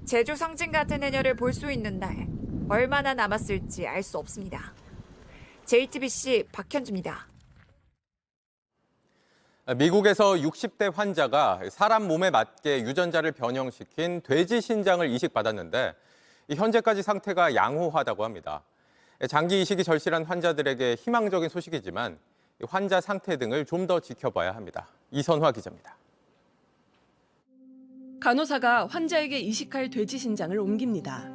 제주 상징 같은 해녀를 볼 수 있는 날 얼마나 남았을지 알 수 없습니다. JTBC 박현주입니다. 미국에서 60대 환자가 사람 몸에 맞게 유전자를 변형시킨 돼지 신장을 이식받았는데 현재까지 상태가 양호하다고 합니다. 장기 이식이 절실한 환자들에게 희망적인 소식이지만 환자 상태 등을 좀 더 지켜봐야 합니다. 이선화 기자입니다. 간호사가 환자에게 이식할 돼지 신장을 옮깁니다.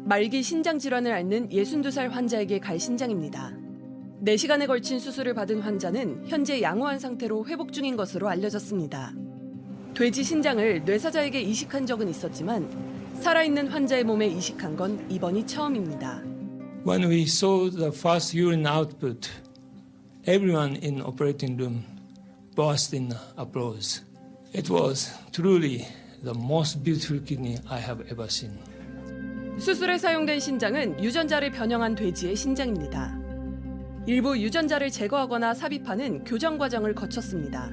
말기 신장 질환을 앓는 62살 환자에게 갈 신장입니다. 4시간에 걸친 수술을 받은 환자는 현재 양호한 상태로 회복 중인 것으로 알려졌습니다. 돼지 신장을 뇌사자에게 이식한 적은 있었지만 살아있는 환자의 몸에 이식한 건 이번이 처음입니다. When we saw the fast urine output, everyone in operating room burst in applause. It was truly the most beautiful kidney I have ever seen. 수술에 사용된 신장은 유전자를 변형한 돼지의 신장입니다. 일부 유전자를 제거하거나 삽입하는 교정 과정을 거쳤습니다.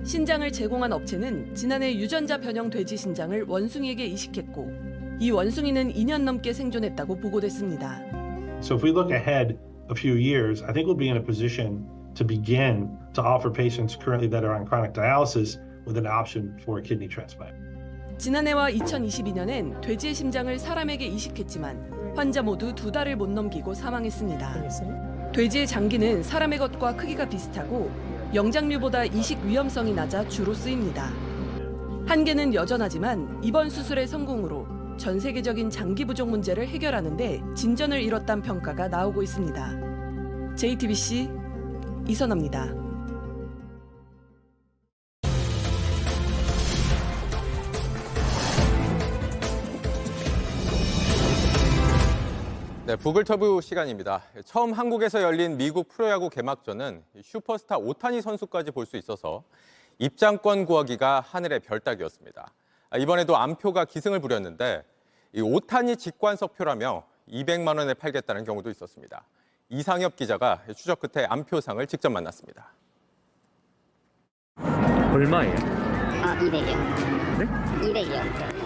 신장을 제공한 업체는 지난해 유전자 변형 돼지 신장을 원숭이에게 이식했고 이 원숭이는 2년 넘게 생존했다고 보고됐습니다. So if we look ahead a few years, I think we'll be in a position to begin to offer patients currently that are on chronic dialysis with an option for a kidney transplant. 지난해와 2022년엔 돼지의 심장을 사람에게 이식했지만 환자 모두 2달을 못 넘기고 사망했습니다. 돼지의 장기는 사람의 것과 크기가 비슷하고 영장류보다 이식 위험성이 낮아 주로 쓰입니다. 한계는 여전하지만 이번 수술의 성공으로 전 세계적인 장기 부족 문제를 해결하는 데 진전을 이뤘다는 평가가 나오고 있습니다. JTBC 이선아입니다. 네, 북을터뷰 시간입니다. 처음 한국에서 열린 미국 프로야구 개막전은 슈퍼스타 오타니 선수까지 볼 수 있어서 입장권 구하기가 하늘의 별 따기였습니다. 이번에도 암표가 기승을 부렸는데 이 오타니 직관석표라며 200만 원에 팔겠다는 경우도 있었습니다. 이상엽 기자가 추적 끝에 암표상을 직접 만났습니다. 얼마예요? 200이요. 네? 200이요.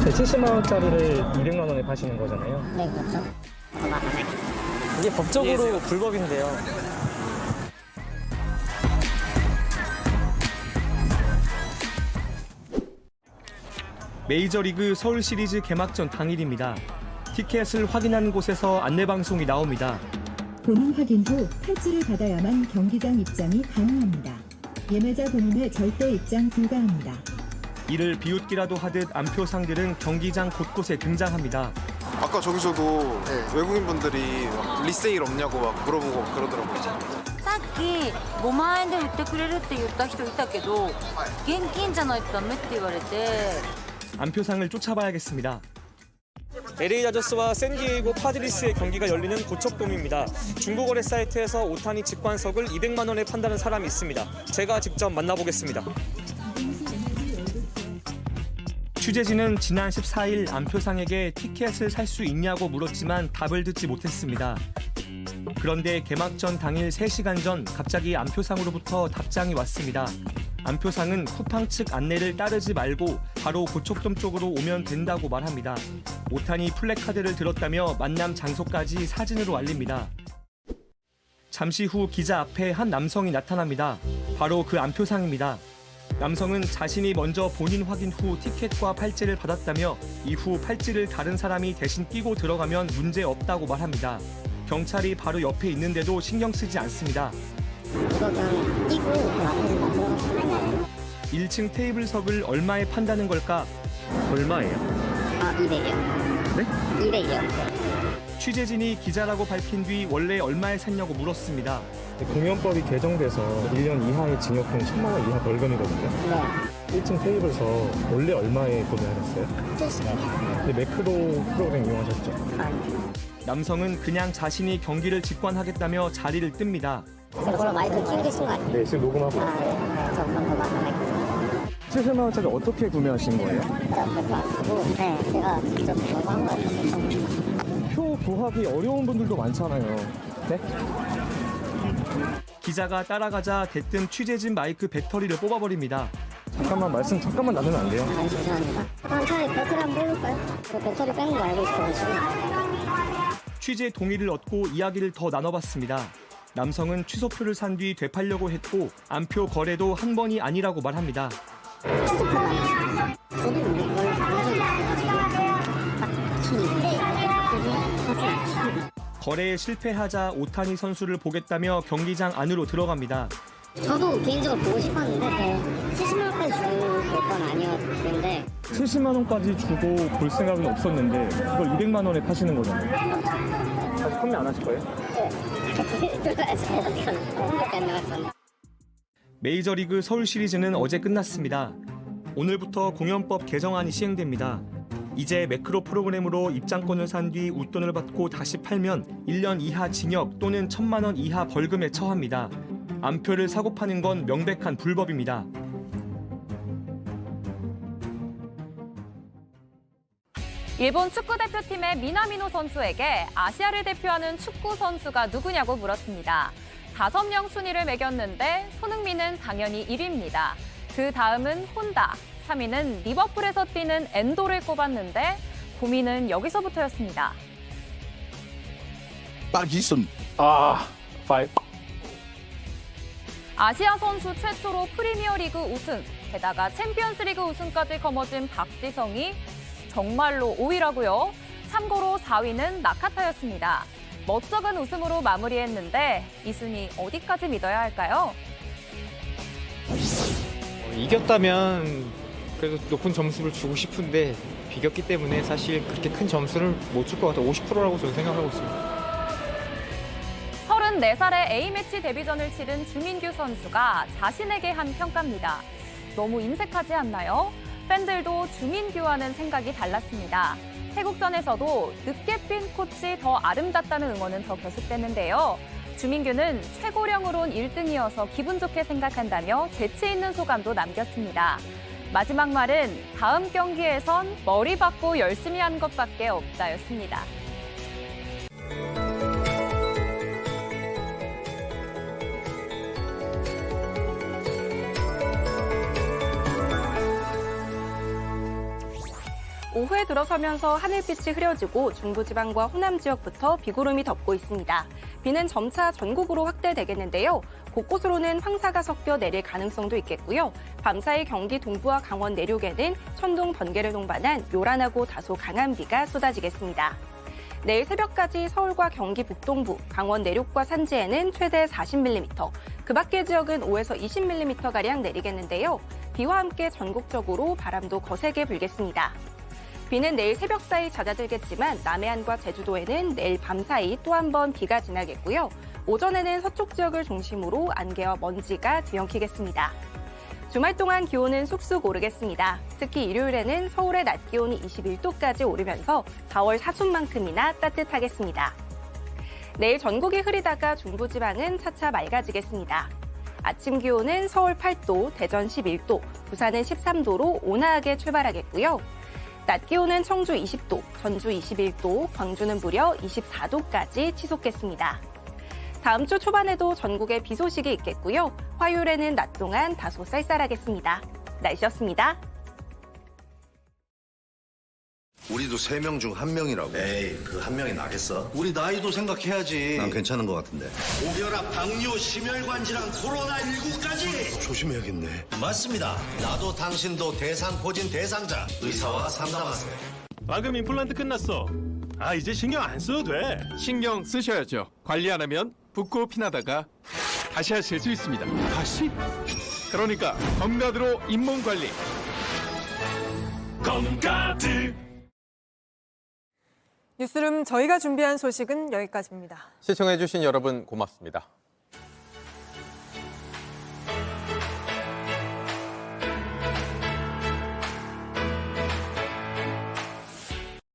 70만 원짜리를 200만 원에 파시는 거잖아요. 네, 그렇죠. 이게 법적으로 불법인데요. 메이저리그 서울 시리즈 개막전 당일입니다. 티켓을 확인한 곳에서 안내방송이 나옵니다. 본인 확인 후 팔찌를 받아야만 경기장 입장이 가능합니다. 예매자 본인의 절대 입장 불가합니다. 이를 비웃기라도 하듯 안표상들은 경기장 곳곳에 등장합니다. 아까 저기서도 외국인분들이 리세일 없냐고 막 물어보고 그러더라고요. さっき5万円で売ってくれるって言った人いたけど現金じゃないとダメって言われて 안표상을 쫓아봐야겠습니다. LA 다저스와 샌디에이고 파드리스의 경기가 열리는 고척돔입니다. 중고거래 사이트에서 오타니 직관석을 200만 원에 판다는 사람이 있습니다. 제가 직접 만나보겠습니다. 취재진은 지난 14일 안표상에게 티켓을 살 수 있냐고 물었지만 답을 듣지 못했습니다. 그런데 개막전 당일 3시간 전 갑자기 안표상으로부터 답장이 왔습니다. 안표상은 쿠팡 측 안내를 따르지 말고 바로 고척돔 쪽으로 오면 된다고 말합니다. 오타니 플래카드를 들었다며 만남 장소까지 사진으로 알립니다. 잠시 후 기자 앞에 한 남성이 나타납니다. 바로 그 안표상입니다. 남성은 자신이 먼저 본인 확인 후 티켓과 팔찌를 받았다며 이후 팔찌를 다른 사람이 대신 끼고 들어가면 문제 없다고 말합니다. 경찰이 바로 옆에 있는데도 신경 쓰지 않습니다. 1층 테이블석을 얼마에 판다는 걸까? 얼마예요? 200요. 네? 200요. 취재진이 기자라고 밝힌 뒤 원래 얼마에 샀냐고 물었습니다. 공연법이 개정돼서 1년 이하의 징역형 10만 원 이하 벌금이거든요. 네. 1층 테이블석 원래 얼마에 구매하셨어요? 70요. 근데 매크로 프로그램 이용하셨죠? 아니요. 남성은 그냥 자신이 경기를 직관하겠다며 자리를 뜹니다. 그걸로 마이크 키우고 계신 거 아니에요? 네, 지금 녹음하고. 네. 저 그런 거 만나겠습니다. 70만 원짜리 어떻게 구매하신 거예요? 네, 제가 직접 그거 한 거예요. 표 구하기 어려운 분들도 많잖아요. 네? 기자가 따라가자 대뜸 취재진 마이크 배터리를 뽑아버립니다. 말씀 잠깐만 나누면 안 돼요? 아, 죄송합니다. 차라리 배터리 한번 뽑을까요? 저 배터리 빼는 거 알고 있어가지고. 취재 동의를 얻고 이야기를 더 나눠봤습니다. 남성은 취소표를 산 뒤 되팔려고 했고 안표 거래도 한 번이 아니라고 말합니다. 취소표가 아니었어요. 저도 이걸 본 적이 있어가지고 거래에 실패하자 오타니 선수를 보겠다며 경기장 안으로 들어갑니다. 저도 개인적으로 보고 싶었는데 70만 원까지 줄 건 아니었는데 70만 원까지 주고 볼 생각은 없었는데 이걸 200만 원에 파시는 거잖아요. 다시 판매 안 하실 거예요? 메이저리그 서울 시리즈는 어제 끝났습니다. 오늘부터 공연법 개정안이 시행됩니다. 이제 매크로 프로그램으로 입장권을 산 뒤 웃돈을 받고 다시 팔면 1년 이하 징역 또는 1,000만 원 이하 벌금에 처합니다. 안표를 사고 파는 건 명백한 불법입니다. 일본 축구대표팀의 미나미노 선수에게 아시아를 대표하는 축구 선수가 누구냐고 물었습니다. 5명 순위를 매겼는데 손흥민은 당연히 1위입니다. 그 다음은 혼다, 3위는 리버풀에서 뛰는 엔도를 꼽았는데 고민은 여기서부터였습니다. 아시아 선수 최초로 프리미어리그 우승, 게다가 챔피언스리그 우승까지 거머쥔 박지성이 정말로 5위라고요. 참고로 4위는 나카타였습니다. 멋쩍은 웃음으로 마무리했는데 이 순위 어디까지 믿어야 할까요? 이겼다면 그래도 높은 점수를 주고 싶은데 비겼기 때문에 사실 그렇게 큰 점수를 못 줄 것 같아요. 50%라고 저는 생각하고 있습니다. 34살의 A매치 데뷔전을 치른 주민규 선수가 자신에게 한 평가입니다. 너무 인색하지 않나요? 팬들도 주민규와는 생각이 달랐습니다. 태국전에서도 늦게 핀 코치 더 아름답다는 응원은 더 계속됐는데요. 주민규는 최고령으론 1등이어서 기분 좋게 생각한다며 재치 있는 소감도 남겼습니다. 마지막 말은 다음 경기에선 머리 받고 열심히 한 것밖에 없다였습니다. 오후에 들어서면서 하늘빛이 흐려지고 중부지방과 호남 지역부터 비구름이 덮고 있습니다. 비는 점차 전국으로 확대되겠는데요. 곳곳으로는 황사가 섞여 내릴 가능성도 있겠고요. 밤사이 경기 동부와 강원 내륙에는 천둥, 번개를 동반한 요란하고 다소 강한 비가 쏟아지겠습니다. 내일 새벽까지 서울과 경기 북동부, 강원 내륙과 산지에는 최대 40mm, 그 밖의 지역은 5에서 20mm가량 내리겠는데요. 비와 함께 전국적으로 바람도 거세게 불겠습니다. 비는 내일 새벽 사이 잦아들겠지만 남해안과 제주도에는 내일 밤 사이 또 한 번 비가 지나겠고요. 오전에는 서쪽 지역을 중심으로 안개와 먼지가 뒤엉키겠습니다. 주말 동안 기온은 쑥쑥 오르겠습니다. 특히 일요일에는 서울의 낮 기온이 21도까지 오르면서 4월 사순만큼이나 따뜻하겠습니다. 내일 전국이 흐리다가 중부지방은 차차 맑아지겠습니다. 아침 기온은 서울 8도, 대전 11도, 부산은 13도로 온화하게 출발하겠고요. 낮 기온은 청주 20도, 전주 21도, 광주는 무려 24도까지 치솟겠습니다. 다음 주 초반에도 전국에 비 소식이 있겠고요. 화요일에는 낮 동안 다소 쌀쌀하겠습니다. 날씨였습니다. 우리도 3명 중 1명이라고. 에이, 그 한 명이 나겠어? 우리 나이도 생각해야지. 난 괜찮은 것 같은데. 고혈압, 당뇨, 심혈관 질환, 코로나19까지 조심해야겠네. 맞습니다. 나도 당신도 대상포진 대상자. 의사와 상담하세요. 방금 임플란트 끝났어. 이제 신경 안 써도 돼. 신경 쓰셔야죠. 관리 안 하면 붓고 피나다가 다시 하실 수 있습니다. 다시? 그러니까 검가드로 잇몸 관리. 검가드. 뉴스룸 저희가 준비한 소식은 여기까지입니다. 시청해주신 여러분 고맙습니다.